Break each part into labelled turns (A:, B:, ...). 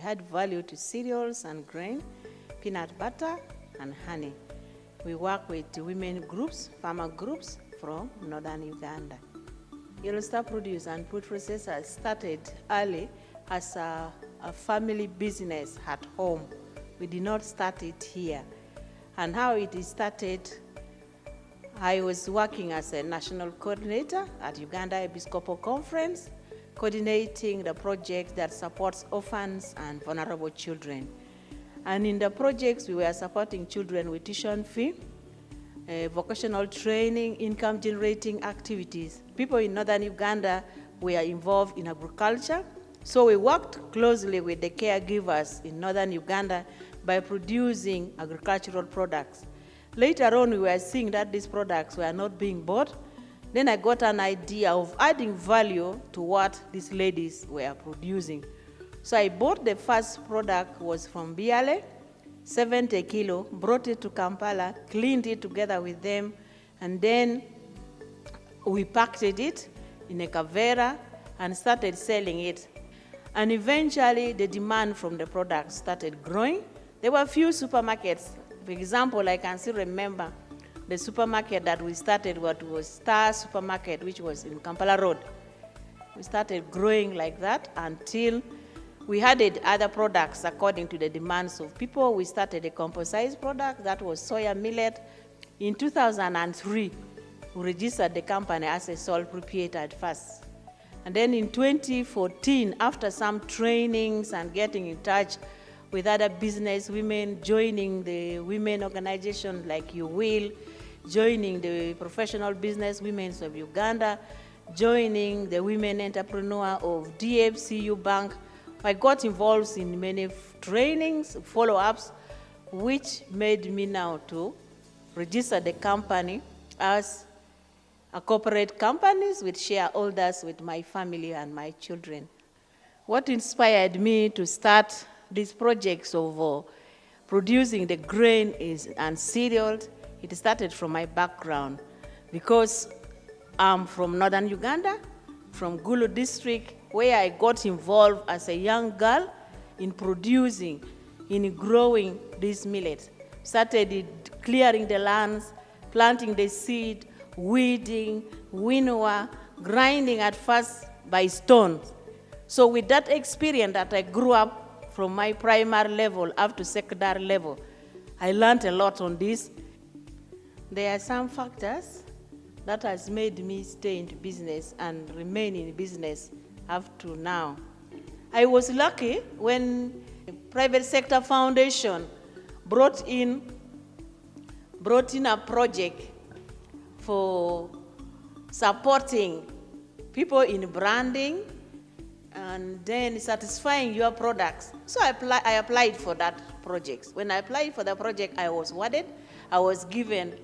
A: add value to cereals and grain, peanut butter, and honey. We work with women groups, farmer groups from northern Uganda. Yellow Star Produce and Food Processors started early as a family business at home. We did not start it here. And how it is started, I was working as a national coordinator at Uganda Episcopal Conference, coordinating the project that supports orphans and vulnerable children. And in the projects, we were supporting children with tuition fee, vocational training, income-generating activities. People in northern Uganda were involved in agriculture, so we worked closely with the caregivers in northern Uganda by producing agricultural products. Later on, we were seeing that these products were not being bought. Then I got an idea of adding value to what these ladies were producing. So I bought the first product, was from Biale, 70 kilo, brought it to Kampala, cleaned it together with them, and then we packed it in a kavera and started selling it. And eventually the demand from the product started growing. There were a few supermarkets. For example, I can still remember the supermarket that we started, what was Star Supermarket, which was in Kampala Road. We started growing like that until we added other products according to the demands of people. We started a composite product that was soya millet. In 2003, we registered the company as a sole proprietor at first. And then in 2014, after some trainings and getting in touch with other business women, joining the women organizations like You Will, joining the Professional Business Women of Uganda, joining the Women Entrepreneur of DFCU Bank, I got involved in many trainings, follow-ups, which made me now to register the company as a corporate company with shareholders with my family and my children. What inspired me to start these projects of producing the grain and cereals, it started from my background because I'm from northern Uganda, from Gulu district, where I got involved as a young girl in producing, in growing these millets. Started clearing the lands, planting the seed, weeding, winnower, grinding at first by stones. So with that experience that I grew up from my primary level up to secondary level, I learned a lot on this. There are some factors that has made me stay into business and remain in business up to now. I was lucky when the private sector foundation brought in a project for supporting people in branding and then satisfying your products. So I applied for that project. When I applied for the project, I was awarded. I was given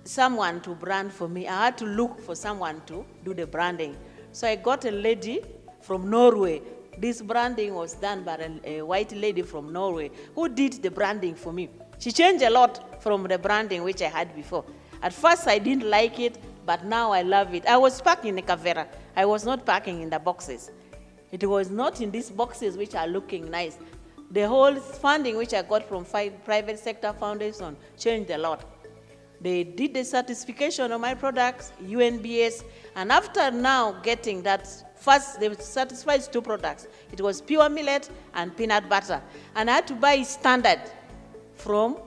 A: someone to brand for me. I had to look for someone to do the branding. So I got a lady from Norway. This branding was done by a white lady from Norway who did the branding for me. She changed a lot from the branding which I had before. At first I didn't like it, but now I love it. I was packing in the kavera. I was not packing in the boxes. It was not in these boxes which are looking nice. The whole funding which I got from private sector foundation changed a lot. They did the certification of my products, UNBS, and after now getting that, first they certified 2 products. It was pure millet and peanut butter. And I had to buy standard from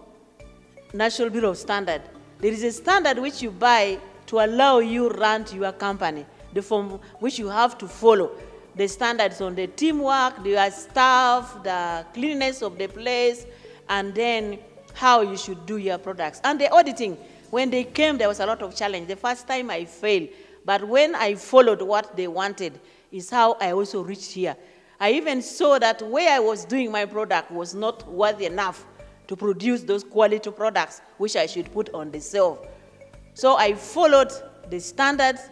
A: National Bureau of Standard. There is a standard which you buy to allow you run to your company, the form which you have to follow. The standards on the teamwork, the staff, the cleanliness of the place, and then how you should do your products. And the auditing, when they came, there was a lot of challenge. The first time I failed, but when I followed what they wanted is how I also reached here. I even saw that where I was doing my product was not worthy enough to produce those quality products which I should put on the shelf. So I followed the standards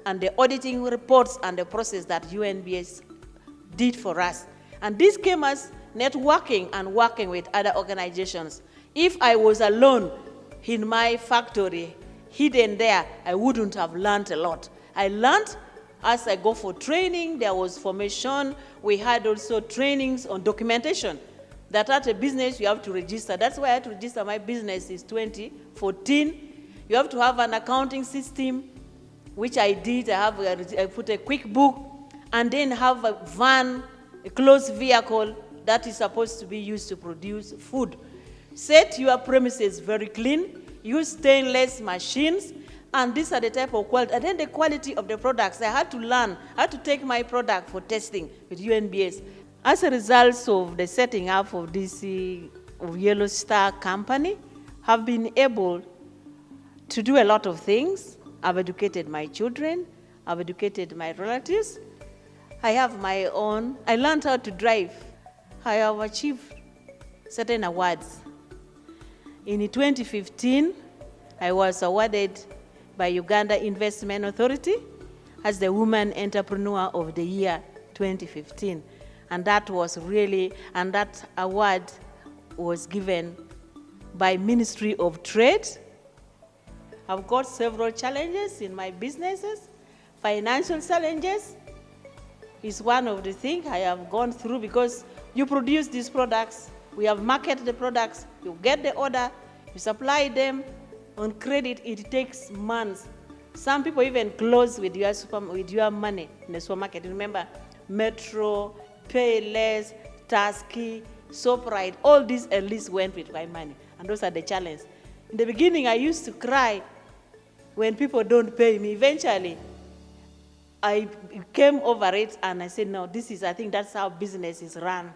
A: and the auditing reports and the process that UNBS did for us. And this came as networking and working with other organizations. If I was alone in my factory, hidden there, I wouldn't have learned a lot. I learned As I go for training, there was formation. We had also trainings on documentation. That at a business you have to register. That's why I had to register my business is 2014. You have to have an accounting system, which I did. I put a QuickBook, and then have a van, a closed vehicle that is supposed to be used to produce food. Set your premises very clean. Use stainless machines. And these are the type of quality. And then the quality of the products. I had to learn. I had to take my product for testing with UNBS. As a result of the setting up of this Yellow Star company, have been able to do a lot of things. I've educated my children. I've educated my relatives. I have my own. I learned how to drive. I have achieved certain awards. In 2015, I was awarded by Uganda Investment Authority as the Woman Entrepreneur of the Year 2015. And that award was given by Ministry of Trade. I've got several challenges in my businesses. Financial challenges is one of the things I have gone through, because you produce these products, we have marketed the products, you get the order, you supply them on credit, it takes months. Some people even close with your money in the supermarket. Remember, Metro, Payless, Tasky, ShopRite, all these at least went with my money. And those are the challenges. In the beginning, I used to cry when people don't pay me. Eventually, I came over it and I said, no, I think that's how business is run.